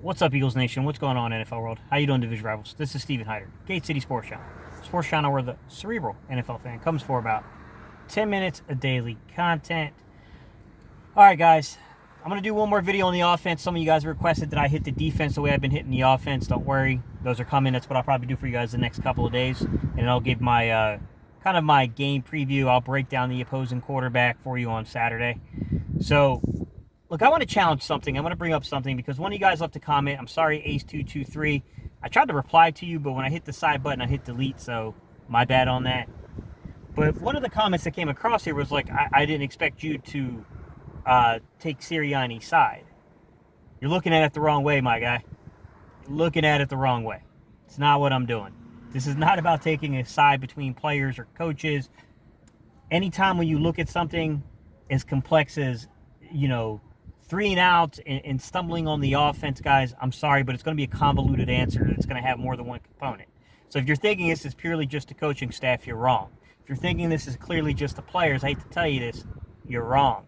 What's up, Eagles Nation? What's going on, NFL world? How you doing, Division Rivals? This is Steven Hyder, Gate City Sports Channel. Sports Channel where the cerebral NFL fan comes for about 10 minutes of daily content. All right, guys. I'm going to do one more video on the offense. Some of you guys requested that I hit the defense the way I've been hitting the offense. Don't worry. Those are coming. That's what I'll probably do for you guys the next couple of days. And I'll give my kind of my game preview. I'll break down the opposing quarterback for you on Saturday. So, look, I want to challenge something. I want to bring up something because one of you guys left a comment. I'm sorry, Ace223. I tried to reply to you, but when I hit the side button, I hit delete, so my bad on that. But one of the comments that came across here was like, I didn't expect you to take Sirianni's side. You're looking at it the wrong way, my guy. You're looking at it the wrong way. It's not what I'm doing. This is not about taking a side between players or coaches. Anytime when you look at something as complex as, 3 and outs and stumbling on the offense, guys, I'm sorry, but it's going to be a convoluted answer. It's going to have more than one component. So if you're thinking this is purely just the coaching staff, you're wrong. If you're thinking this is clearly just the players, I hate to tell you this, you're wrong.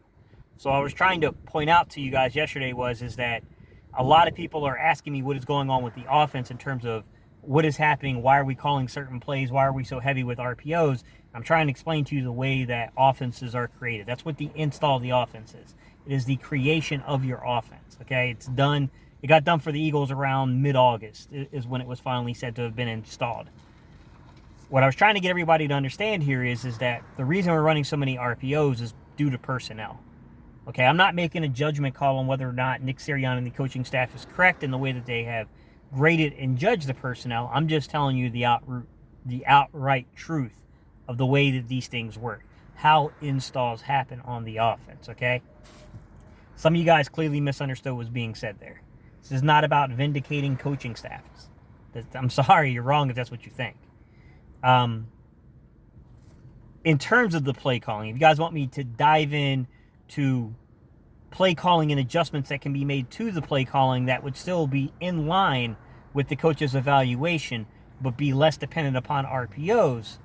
So I was trying to point out to you guys yesterday is that a lot of people are asking me what is going on with the offense in terms of what is happening, why are we calling certain plays, why are we so heavy with RPOs. I'm trying to explain to you the way that offenses are created. That's what the install of the offense is. It is the creation of your offense, okay? It's done. It got done for the Eagles around mid-August is when it was finally said to have been installed. What I was trying to get everybody to understand here is that the reason we're running so many RPOs is due to personnel. Okay, I'm not making a judgment call on whether or not Nick Sirianni and the coaching staff is correct in the way that they have graded and judged the personnel. I'm just telling you the outright truth of the way that these things work, how installs happen on the offense, okay? Some of you guys clearly misunderstood what was being said there. This is not about vindicating coaching staffs. I'm sorry, you're wrong if that's what you think. In terms of the play calling, if you guys want me to dive in to play calling and adjustments that can be made to the play calling that would still be in line with the coach's evaluation, but be less dependent upon RPOs,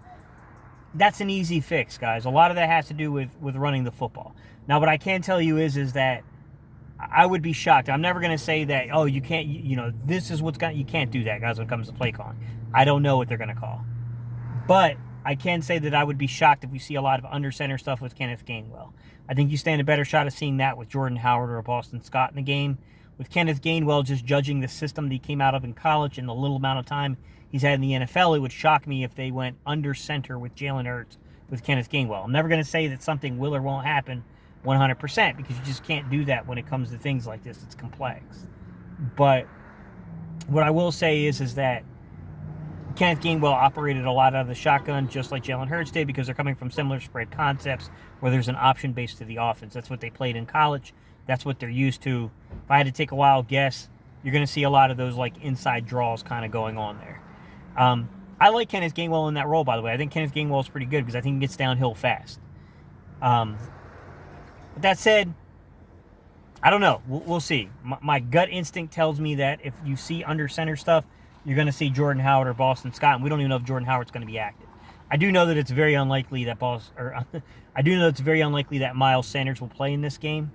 that's an easy fix, guys. A lot of that has to do with running the football. Now, what I can tell you is that I would be shocked. I'm never going to say that, oh, you can't, this is what's got, you can't do that, guys, when it comes to play calling. I don't know what they're going to call. But I can say that I would be shocked if we see a lot of under center stuff with Kenneth Gainwell. I think you stand a better shot of seeing that with Jordan Howard or Boston Scott in the game. With Kenneth Gainwell just judging the system that he came out of in college and the little amount of time he's had in the NFL, it would shock me if they went under center with Jalen Hurts with Kenneth Gainwell. I'm never going to say that something will or won't happen 100% because you just can't do that when it comes to things like this. It's complex. But what I will say is that Kenneth Gainwell operated a lot out of the shotgun just like Jalen Hurts did because they're coming from similar spread concepts where there's an option base to the offense. That's what they played in college. That's what they're used to. If I had to take a wild guess, you're going to see a lot of those like inside draws kind of going on there. I like Kenneth Gainwell in that role, by the way. I think Kenneth Gainwell is pretty good because I think he gets downhill fast. But that said, I don't know. We'll see. My gut instinct tells me that if you see under center stuff, you're going to see Jordan Howard or Boston Scott, and we don't even know if Jordan Howard's going to be active. I do know that it's very unlikely that Miles Sanders will play in this game.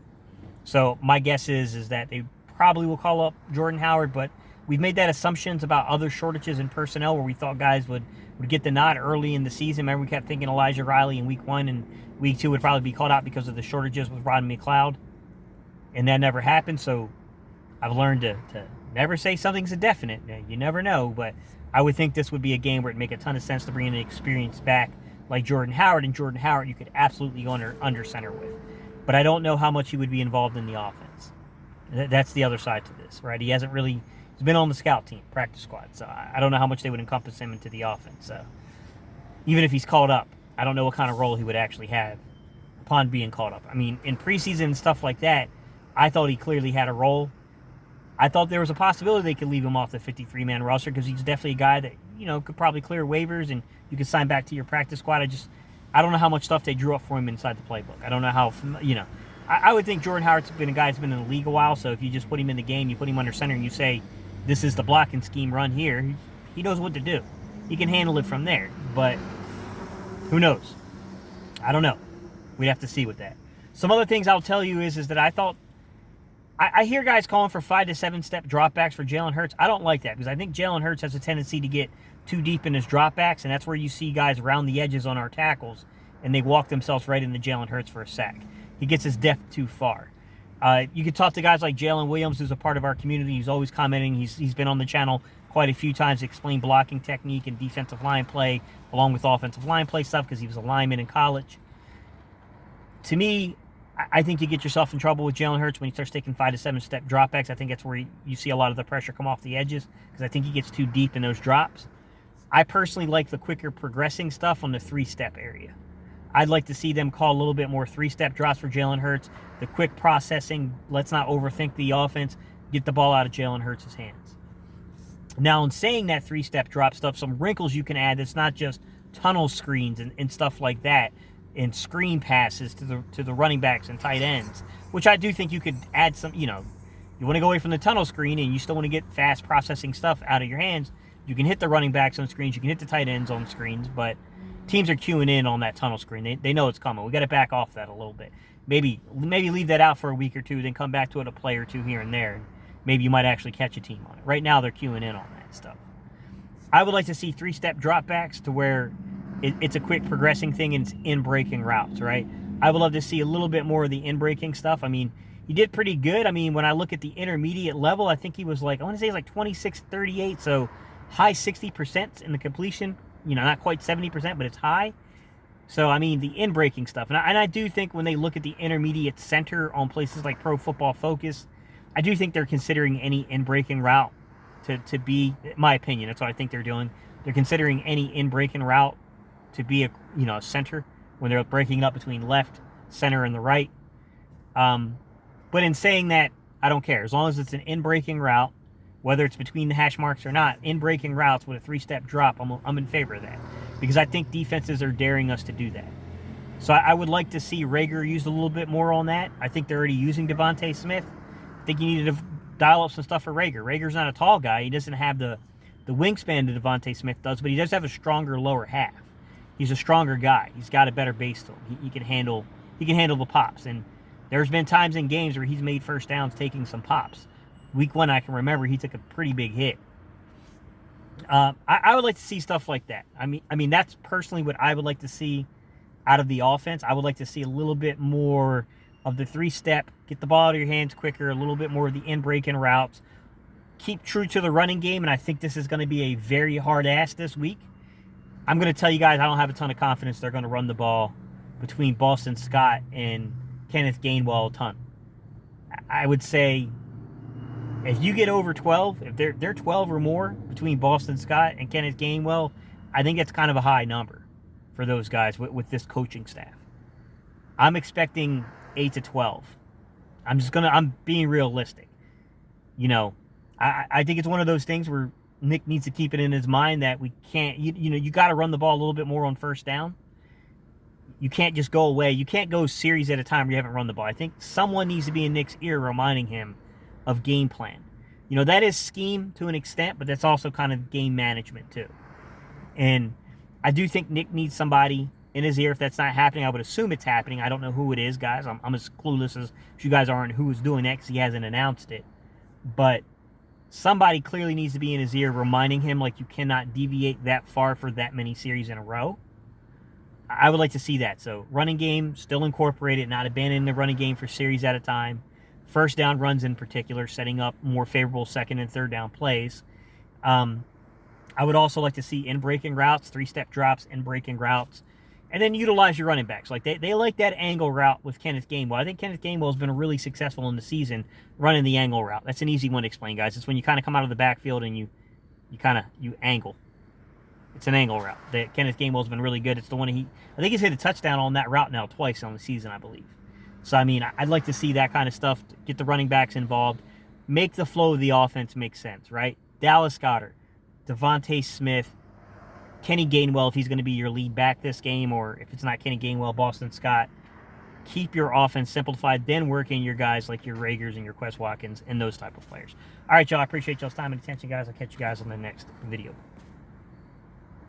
So my guess is that they probably will call up Jordan Howard, but we've made that assumptions about other shortages in personnel where we thought guys would get the nod early in the season. Remember, we kept thinking Elijah Riley in week 1 and week 2 would probably be called out because of the shortages with Rodney McLeod, and that never happened. So I've learned to never say something's a definite. You never know, but I would think this would be a game where it'd make a ton of sense to bring in an experienced back like Jordan Howard, and Jordan Howard you could absolutely go under center with. But I don't know how much he would be involved in the offense. That's the other side to this, right? He's been on the scout team, practice squad, so I don't know how much they would encompass him into the offense. So even if he's called up, I don't know what kind of role he would actually have upon being called up. I mean, in preseason and stuff like that, I thought he clearly had a role. I thought there was a possibility they could leave him off the 53-man roster because he's definitely a guy that, could probably clear waivers and you could sign back to your practice squad. I don't know how much stuff they drew up for him inside the playbook. I don't know how, I would think Jordan Howard's been a guy that's been in the league a while, so if you just put him in the game, you put him under center and you say, this is the blocking scheme run here, he knows what to do. He can handle it from there, but who knows? I don't know. We'd have to see with that. Some other things I'll tell you is that I thought I hear guys calling for 5 to 7 step dropbacks for Jalen Hurts. I don't like that because I think Jalen Hurts has a tendency to get too deep in his dropbacks, and that's where you see guys round the edges on our tackles, and they walk themselves right into Jalen Hurts for a sack. He gets his depth too far. You could talk to guys like Jalen Williams, who's a part of our community. He's always commenting. He's been on the channel quite a few times to explain blocking technique and defensive line play, along with offensive line play stuff, because he was a lineman in college. To me, I think you get yourself in trouble with Jalen Hurts when he starts taking 5 to 7 step dropbacks. I think that's where you see a lot of the pressure come off the edges, because I think he gets too deep in those drops. I personally like the quicker progressing stuff on the 3-step area. I'd like to see them call a little bit more 3-step drops for Jalen Hurts. The quick processing, let's not overthink the offense. Get the ball out of Jalen Hurts' hands. Now, in saying that 3-step drop stuff, some wrinkles you can add that's not just tunnel screens and stuff like that, and screen passes to the running backs and tight ends, which I do think you could add some, you want to go away from the tunnel screen and you still want to get fast processing stuff out of your hands. You can hit the running backs on screens, you can hit the tight ends on screens, but teams are queuing in on that tunnel screen. They know it's coming. We got to back off that a little bit. Maybe leave that out for a week or two, then come back to it a play or two here and there. And maybe you might actually catch a team on it. Right now, they're queuing in on that stuff. I would like to see 3-step dropbacks to where it's a quick progressing thing and it's in-breaking routes, right? I would love to see a little bit more of the in-breaking stuff. I mean, he did pretty good. I mean, when I look at the intermediate level, I think he was like, I want to say he's like 26-38, so high 60% in the completion. Not quite 70%, but it's high. So, I mean, the in-breaking stuff. And I do think when they look at the intermediate center on places like Pro Football Focus, I do think they're considering any in-breaking route to be, in my opinion, that's what I think they're doing. They're considering any in-breaking route to be a center when they're breaking it up between left, center, and the right. But in saying that, I don't care. As long as it's an in-breaking route, whether it's between the hash marks or not, in-breaking routes with a 3-step drop, I'm in favor of that. Because I think defenses are daring us to do that. So I would like to see Rager used a little bit more on that. I think they're already using Devontae Smith. I think you need to dial up some stuff for Rager. Rager's not a tall guy. He doesn't have the wingspan that Devontae Smith does, but he does have a stronger lower half. He's a stronger guy. He's got a better base to him. He can handle the pops. And there's been times in games where he's made first downs taking some pops. Week 1, I can remember he took a pretty big hit. I would like to see stuff like that. I mean that's personally what I would like to see out of the offense. I would like to see a little bit more of the 3-step, get the ball out of your hands quicker, a little bit more of the in-breaking routes. Keep true to the running game, and I think this is going to be a very hard ask this week. I'm going to tell you guys I don't have a ton of confidence they're going to run the ball between Boston Scott and Kenneth Gainwell a ton. I would say if you get over 12, if they're 12 or more between Boston Scott and Kenneth Gainwell, I think that's kind of a high number for those guys with this coaching staff. I'm expecting 8 to 12. I'm being realistic. I think it's one of those things where Nick needs to keep it in his mind that we can't, you got to run the ball a little bit more on first down. You can't just go away. You can't go series at a time where you haven't run the ball. I think someone needs to be in Nick's ear reminding him of game plan. That is scheme to an extent, but that's also kind of game management too. And I do think Nick needs somebody in his ear. If that's not happening, I would assume it's happening. I don't know who it is, guys. I'm as clueless as you guys are on who is doing that because he hasn't announced it. But somebody clearly needs to be in his ear reminding him, like, you cannot deviate that far for that many series in a row. I would like to see that. So running game, still incorporated, not abandoning the running game for series at a time. First down runs in particular, setting up more favorable second and third down plays. I would also like to see in-breaking routes, 3-step drops, in-breaking routes, and then utilize your running backs. Like they like that angle route with Kenneth Gainwell. I think Kenneth Gainwell has been really successful in the season running the angle route. That's an easy one to explain, guys. It's when you kind of come out of the backfield and you angle. It's an angle route. That Kenneth Gainwell's been really good. It's the one I think he's hit a touchdown on that route now twice on the season, I believe. So, I mean, I'd like to see that kind of stuff, get the running backs involved, make the flow of the offense make sense, right? Dallas Goedert, Devontae Smith, Kenny Gainwell, if he's going to be your lead back this game, or if it's not Kenny Gainwell, Boston Scott. Keep your offense simplified, then work in your guys like your Ragers and your Quest Watkins and those type of players. All right, y'all, I appreciate y'all's time and attention, guys. I'll catch you guys on the next video.